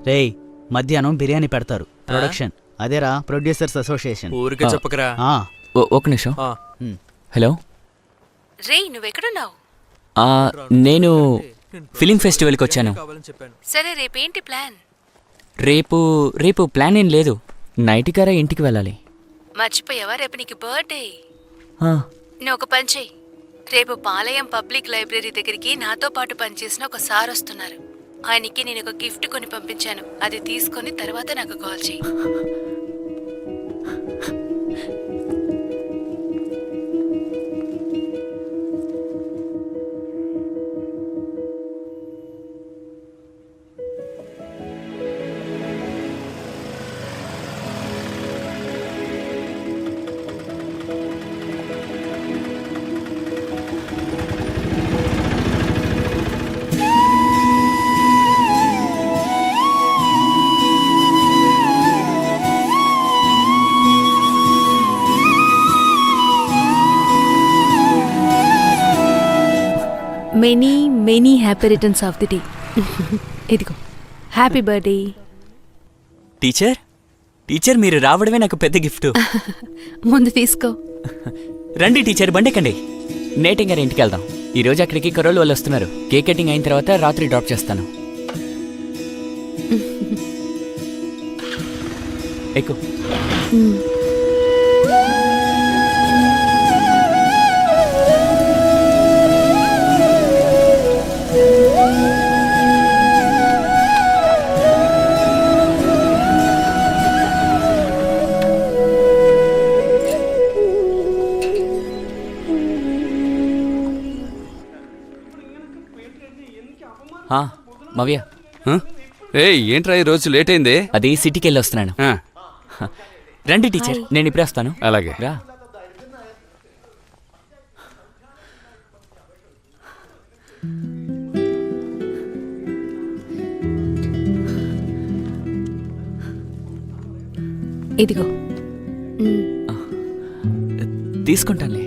రేయ్ మధ్యాహ్నం బిర్యానీ పెడతారు ప్రొడక్షన్ అదేరా ప్రొడ్యూసర్స్ అసోసియేషన్. ఊరికే చెప్పకరా. ఒక నిమిషం. హలో రేయ్ నువ్వెక్కడున్నావు? నేను ఫిలిం ఫెస్టివల్కి వచ్చాను. సరే రేపేంటి ప్లాన్? రేపు ప్లాన్ ఏం లేదు. నైట్ గారా ఇంటికి వెళ్ళాలి. మర్చిపోయావా రేపు నీకు బర్త్డే. నువ్వు ఒక పని చెయ్యి, రేపు పాలయం పబ్లిక్ లైబ్రరీ దగ్గరికి నాతో పాటు పనిచేసిన ఒక సార్ వస్తున్నారు. ఆయనకి నేను ఒక గిఫ్ట్ కొని పంపించాను, అది తీసుకొని తర్వాత నాకు కాల్ చెయ్యి. Many many happy returns of the day. ఇదిగో హ్యాపీ బర్త్డే. టీచర్ మీరు రావడమే నాకు పెద్ద గిఫ్ట్. ముందు తీసుకో. రండి టీచర్, బండెక్కండి. నేటింగ్ గారి ఇంటికి వెళ్దాం. ఈరోజు అక్కడికి కరోలు వాళ్ళు వస్తున్నారు. కేక్ కటింగ్ అయిన తర్వాత రాత్రి డ్రాప్ చేస్తాను. ఎక్కు. మవ్య, ఏంట్రా ఈ రోజు లేట్ అయింది? అది సిటీకి వెళ్ళి వస్తున్నాను. రండి టీచర్, నేను ఇప్పుడే వస్తాను. అలాగే రా. ఇదిగో తీసుకుంటానులే.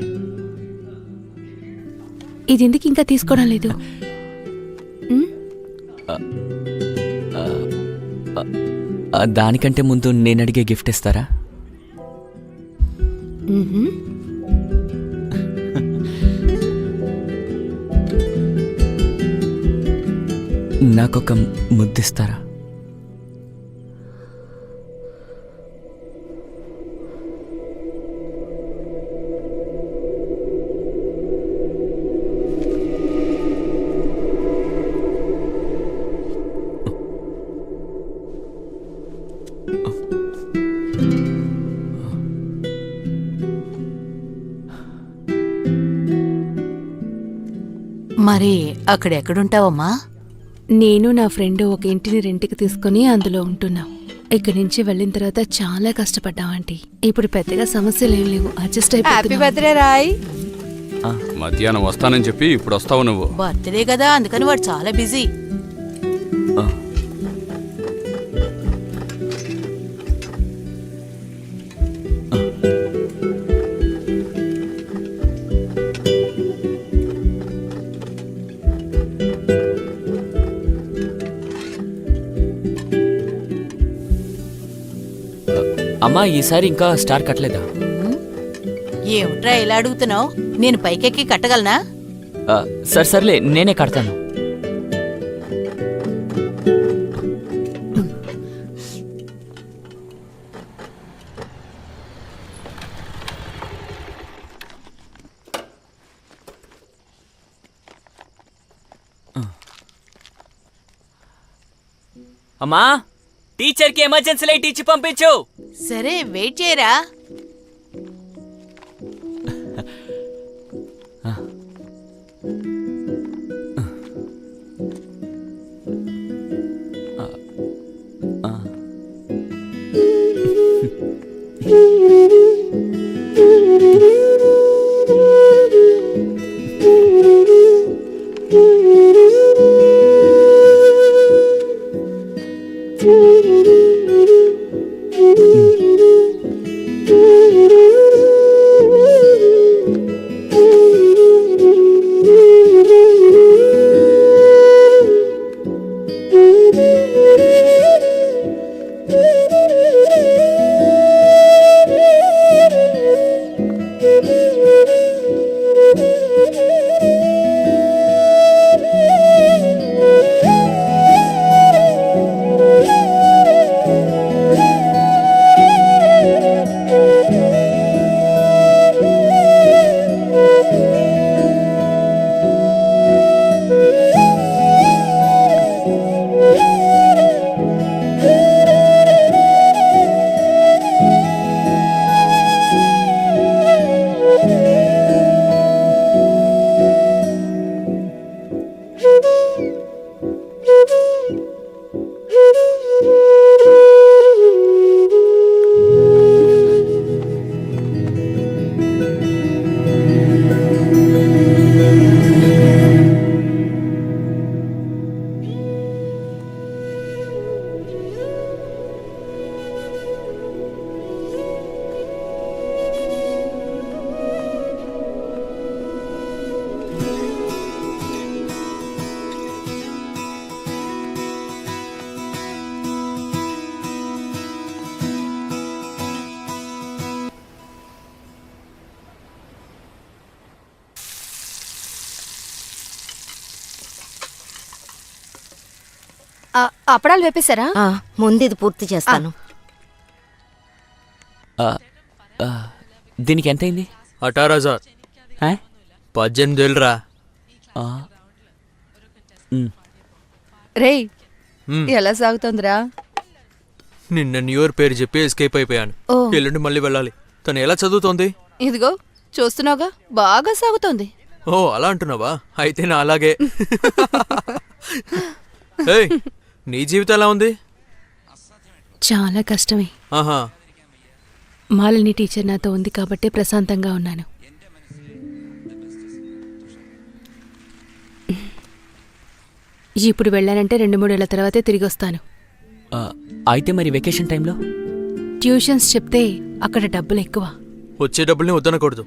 ఇది ఎందుకు ఇంకా తీసుకోవడం లేదు? దానికంటే ముందు నేను అడిగే గిఫ్ట్ ఇస్తారా? నాకొక ముద్దిస్తారా? మరి అక్కడెక్కడుంటావమ్మా? నేను నా ఫ్రెండ్ ఒక ఇంటిని రెంట్కి తీసుకుని అందులో ఉంటున్నాం. ఇక్కడి నుంచి వెళ్ళిన తర్వాత చాలా కష్టపడ్డాం ఆంటీ. ఇప్పుడు పెద్దగా సమస్యలు ఏం లేవు, అడ్జస్ట్ హ్యాపీ బర్త్డే రాయ్. మధ్యాహ్నం వస్తానని చెప్పి ఇప్పుడు వస్తావు నువ్వు. బర్త్డే కదా, అందుకని వాడు చాలా బిజీ. అమ్మా, ఈసారి ఇంకా స్టార్ కట్టలేదా? ఏమిట్రా ఇలా అడుగుతున్నావు? నేను పైకెక్కి కట్టగలనా? సర్లే, నేనే కడతాను. అమ్మా, టీచర్కి ఎమర్జెన్సీ లైట్ ఇచ్చి పంపించు. సరే, వెయిట్ చేయరా. అప్పడాలు వేపేశారా? ముందు ఇది పూర్తి చేస్తాను. ఆ, ఆ, దీనికి ఎంత అయింది? 18,000. 18,000 రా. రేయ్ ఎలా సాగుతోందిరా? నిన్న న్యూ ఇయర్ పేరు చెప్పి ఎస్కేప్ అయిపోయాను. ఎల్లుండి మళ్ళీ వెళ్ళాలి. తను ఎలా చదువుతోంది? ఇదిగో చూస్తున్నావుగా, బాగా సాగుతోంది. ఓ అలా అంటున్నావా? అయితే నా అలాగే. ఏయ్, నీ జీవితం ఎలా ఉంది? చాలా కష్టమే. ఆహా. మాలిని టీచర్ నాతో ఉంది కాబట్టి ప్రశాంతంగా ఉన్నాను. ఇప్పుడు వెళ్ళానంటే 2-3 ఏళ్ల తర్వాతే తిరిగి వస్తాను. ఆ, అయితే మరి వెకేషన్ టైంలో? ట్యూషన్స్ చెప్తే అక్కడ డబ్బులు ఎక్కువ. వచ్చే డబ్బుల్ని వద్దనకూడదు.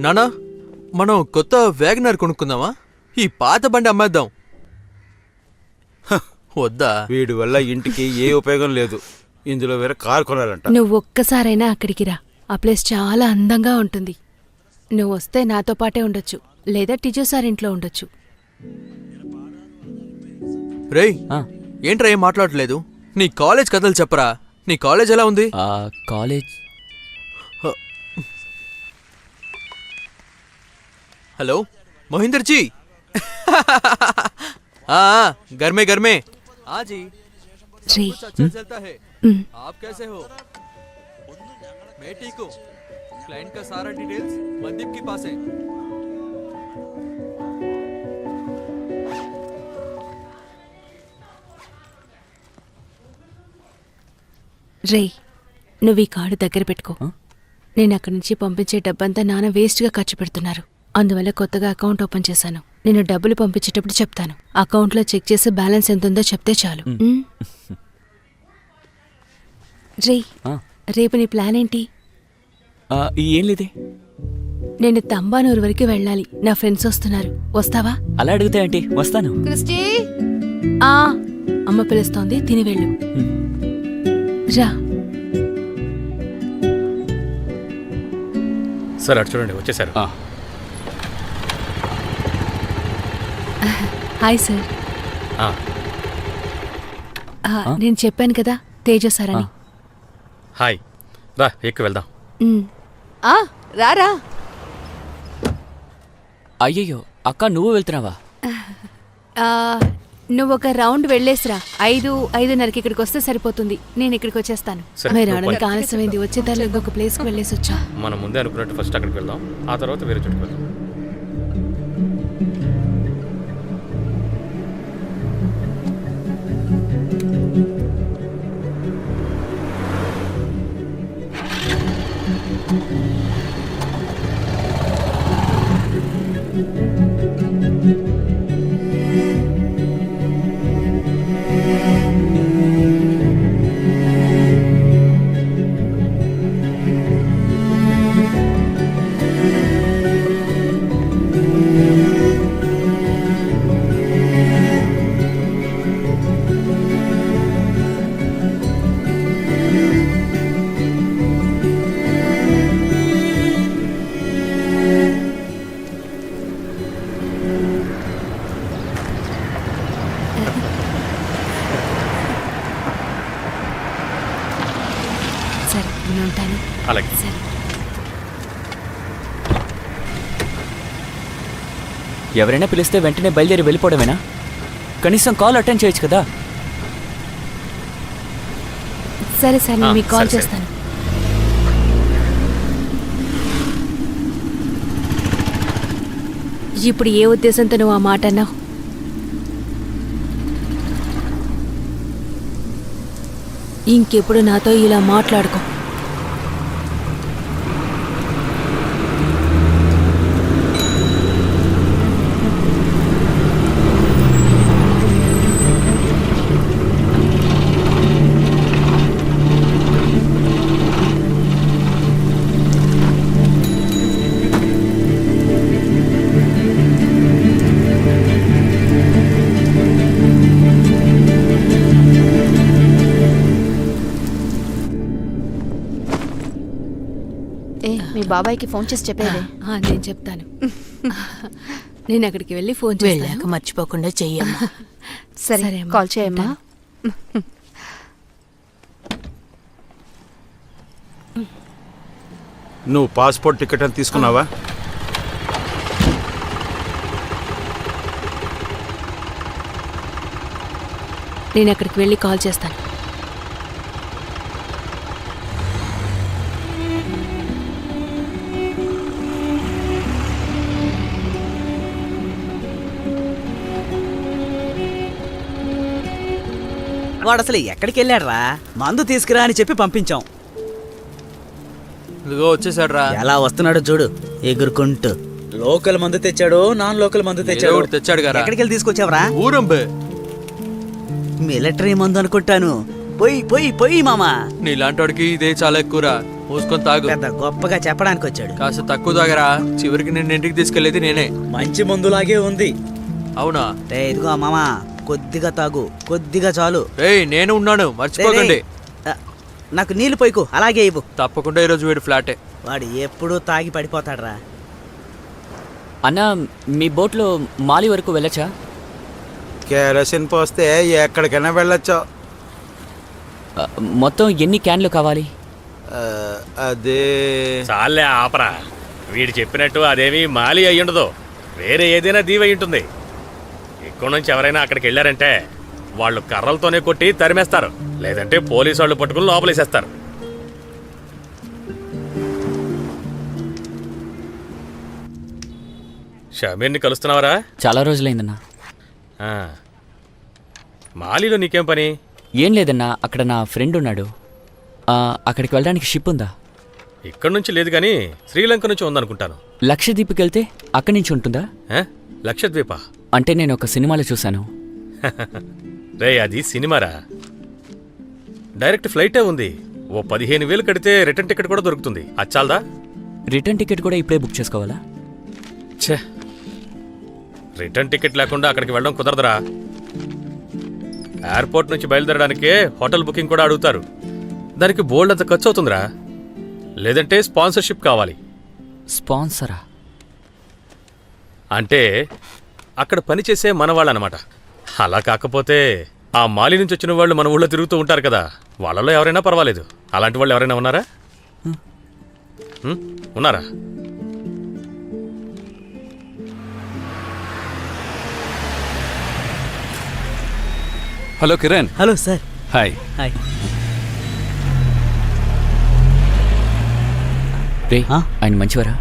నానా, మనం కొత్త వ్యాగనర్ కొనుక్కుందామా? ఈ పాత బండి అమ్మేద్దాం. వద్దా? వీడి వల్ల ఇంటికి ఏ ఉపయోగం లేదు. ఇందులో వేరే కారు కొనాలంట. నువ్వు ఒక్కసారైనా అక్కడికి రా, ఆ ప్లేస్ చాలా అందంగా ఉంటుంది. నువ్వు వస్తే నాతో పాటే ఉండొచ్చు, లేదా టీచర్ సార్ ఇంట్లో ఉండొచ్చు. రేయ్, ఆ, ఏంట్రా ఏం మాట్లాడలేదు? నీ కాలేజ్ కథలు చెప్పరా. నీ కాలేజ్ ఎలా ఉంది? ఆ, కాలేజ్. हेलो मोहिंदर जी. हाँ, घर में हाँ जी. రే कुछ अच्छा चलता है. आप कैसे हो? मैं ठीक हूँ. क्लाइंट का सारा डिटेल्स मनदीप के पास है. రే నువ్వు ఈ కార్డు దగ్గర పెట్టుకో. నేను అక్కడి నుంచి పంపించే డబ్బంతా నాన్న వేస్ట్గా ఖర్చు పెడుతున్నారు. అందువల్ల కొత్తగా అకౌంట్ ఓపెన్ చేశాను. నేను డబ్బులు పంపించేటప్పుడు చెప్తాను. అకౌంట్లో చెక్ చేసి బ్యాలెన్స్ ఎంత ఉందో చెప్తే చాలు. రే ఆ, రేపు నీ ప్లాన్ ఏంటి? ఆ, ఏం లేదే. నేను తంబానూరు వరకు వెళ్ళాలి. నా ఫ్రెండ్స్ వస్తున్నారు, వస్తావా? అలా అడిగితే ఏంటి, వస్తాను. క్రిస్టీ ఆ అమ్మ పిలుస్తోంది, తిని వెళ్ళు. రా. సార్ అటు చూడండి, వచ్చేసారు. Hi sir. నేను చెప్పాను కదా తేజ సార్ అని. హాయ్, రా ఎక్కి వెళ్దాం. రారా. అయ్యయ్యో అక్క, నువ్వు వెళ్తున్నావా? నువ్వు ఒక రౌండ్ వెళ్ళేసిరా. 5:30కి ఇక్కడికి వస్తే సరిపోతుంది. నేను ఇక్కడికి వచ్చేస్తాను. సరే, మీరు నువ్వు రావడానికి ఆలస్యమైంది. వచ్చే దారిలో ఇంకొక ప్లేస్కి వెళ్ళేసి వచ్చా. మనం ముందే అనుకున్నట్టు ఫస్ట్ అక్కడికి వెళ్దాం, ఆ తర్వాత వేరే చోటుకి వెళ్దాం. సరే నేను ఉంటాను. అలాగే. సరే. ఎవరైనా పిలిస్తే వెంటనే బయలుదేరి వెళ్ళిపోవడమేనా? కనీసం కాల్ అటెండ్ చేయొచ్చు కదా. సరే సార్, నేను మీకు కాల్ సరే, సరే. చేస్తాను. ఇప్పుడు ఏ ఉద్దేశంతో నువ్వు ఆ మాట అన్నావు? ఇంకెప్పుడు నాతో ఇలా మాట్లాడుకో. మీ బాబాయ్కి ఫోన్ చేసి చెప్పేది. నేను చెప్తాను. నేను అక్కడికి వెళ్ళి ఫోన్ వెళ్ళాక మర్చిపోకుండా చెయ్యమ్మా. సరే సరే అమ్మా. కాల్ చేయమ్మా. నువ్వు పాస్పోర్ట్ టికెట్ అని తీసుకున్నావా? నేను అక్కడికి వెళ్ళి కాల్ చేస్తాను. వాడు అసలు ఎక్కడికి వెళ్ళాడ్రా? మందు తీసుకురా అని చెప్పి పంపించాం. ఇదిగో వచ్చేసాడు రా. ఎలా వస్తున్నాడో చూడు ఎగురుకుంటూ. లోకల్ మందు తెచ్చాడు, నాన్ లోకల్ మందు తెచ్చాడు. ఒకటి తెచ్చాడు కదా. ఎక్కడికి వెళ్ళి తీసుకొచ్చావరా? ఊరంబే. మిలిటరీ మందు అనుకుంటాను. పోయి పోయి పోయి మామా. నీలాంటోడికి ఇదే చాలా ఎక్కువరా. పోసుకొని తాగు. పెద్ద గొప్పగా చెప్పడానికి వచ్చాడు. కాస్త తక్కువ తాగరా. చివరికి నిన్ను ఇంటికి తీసుకెళ్లేది నేనే. మంచి మందులాగే ఉంది. అవునా? రే ఇదిగో మామా, కొద్దిగా తాగు, కొద్దిగా చాలు. రేయ్ నేను ఉన్నాను, మర్చిపోకండి. ఆ, నాకు నీళ్లు పోయికు, అలాగే ఇవ్వు. తప్పకుండా ఈరోజు వీడు ఫ్లాటే. వాడు ఎప్పుడూ తాగి పడిపోతాడ్రా. అన్న, మీ బోట్లో మాలి వరకు వెళ్ళచ్చా? కేరసిన్ పోస్తే ఎక్కడికైనా వెళ్ళొచ్చు. మొత్తం ఎన్ని క్యాన్లు కావాలి? అదే చాలే ఆపరా. వీడు చెప్పినట్టు అదేమీ మాలి అయ్యుండదు, వేరే ఏదైనా దీవి అయి ఉంటుంది. ఇక్కడ నుంచి ఎవరైనా అక్కడికి వెళ్ళారంటే వాళ్ళు కర్రలతోనే కొట్టి తరిమేస్తారు, లేదంటే పోలీసు వాళ్ళు పట్టుకుని లోపలేసేస్తారు. షమీర్ని కలుస్తున్నావరా? చాలా రోజులైందన్నా. ఆ. మాలిలో నీకేం పని? ఏం లేదన్నా, అక్కడ నా ఫ్రెండ్ ఉన్నాడు. అక్కడికి వెళ్ళడానికి షిప్ ఉందా? ఇక్కడ నుంచి లేదు కానీ శ్రీలంక నుంచి ఉందనుకుంటాను. లక్షద్వీప్కి వెళ్తే అక్కడి నుంచి ఉంటుందా? లక్షద్వీప అంటే నేను ఒక సినిమాలో చూశాను. రే అది సినిమారా, డైరెక్ట్ ఫ్లైటే ఉంది. ఓ 15,000 కడితే రిటర్న్ టికెట్ కూడా దొరుకుతుంది. అచ్చాలదా? రిటర్న్ టికెట్ కూడా ఇప్పుడే బుక్ చేసుకోవాలా? ఛే, రిటర్న్ టికెట్ లేకుండా అక్కడికి వెళ్ళడం కుదరదురా. ఎయిర్పోర్ట్ నుంచి బయలుదేరడానికే హోటల్ బుకింగ్ కూడా అడుగుతారు. దానికి బోల్డ్ అంత ఖర్చు అవుతుందిరా. లేదంటే స్పాన్సర్షిప్ కావాలి. స్పాన్సరా? అంటే అక్కడ పనిచేసే మనవాళ్ళు అనమాట. అలా కాకపోతే ఆ మాలి నుంచి వచ్చిన వాళ్ళు మన ఊళ్ళో తిరుగుతూ ఉంటారు కదా, వాళ్ళలో ఎవరైనా పర్వాలేదు. అలాంటి వాళ్ళు ఎవరైనా ఉన్నారా? ఉన్నారా? Hello Kiran. Hello sir. Hi. Hi. రే, ఆయన మంచివారా?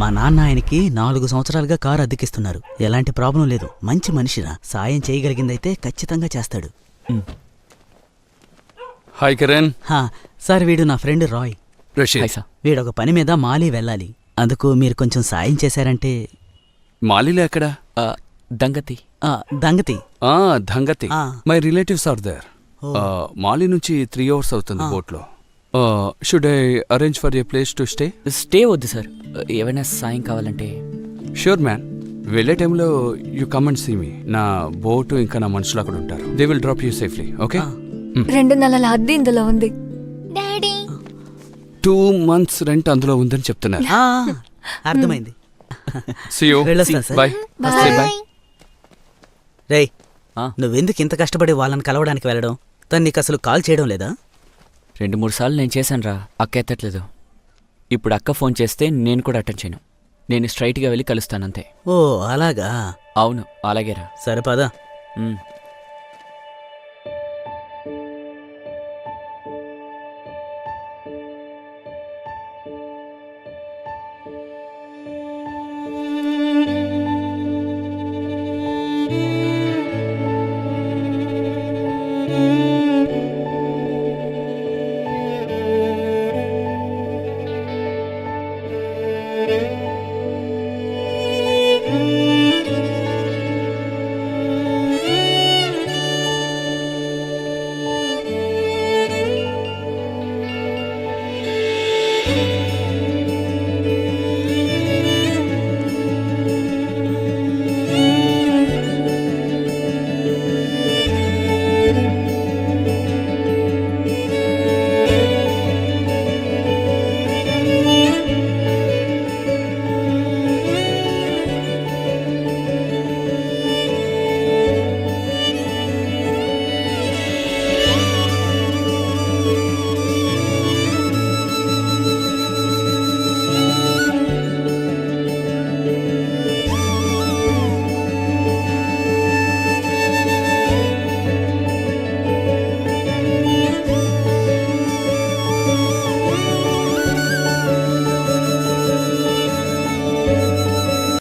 మా నాన్న ఆయనకి 4 సంవత్సరాలుగా కారు అద్దెకిస్తున్నారు. ఎలాంటి ప్రాబ్లం లేదు. మంచి మనిషిరా. సాయం చేయగలిగిందైతే ఖచ్చితంగా చేస్తాడు. హాయ్ కిరణ్. సార్, వీడు నా ఫ్రెండ్ రాయ్. రషీద్. వీడొక పని మీద మాలి వెళ్ళాలి. అందుకు మీరు కొంచెం సాయం చేశారంటే. మాలిలో ఎక్కడా? దంగతి. దంగతి. దంగతి. My relatives are there. Mali నుంచి 3 hours అవుతుంది బోట్లో. Should I arrange for a place to stay? Stay వద్దు సార్, ఏమైనా సాయం కావాలంటే. Sure man. వెళ్ళే టైంలో you come and see me. నా బోటు ఇంకా నా మనుషులు అక్కడ ఉంటారు. They will drop you safely. Okay? 2 నెలల అద్దె ఇందులో ఉంది. 2 months రెంట్ అందులో ఉందని చెప్తున్నారు. అర్థమైంది. See you. వెళ్ళొస్తాను సార్. Bye. Say bye. రేయ్, నువ్వెందుకు ఇంత కష్టపడి వాళ్ళని కలవడానికి వెళ్ళడం? తను నీకు అసలు కాల్ చేయడం లేదా? 2-3 సార్లు నేను చేశాను రా, అక్క ఎత్తట్లేదు. ఇప్పుడు అక్క ఫోన్ చేస్తే నేను కూడా అటెండ్ చేయను. నేను స్ట్రైట్గా వెళ్ళి కలుస్తానంతే. ఓ అలాగా? అవును, అలాగేరా. సరే పదా.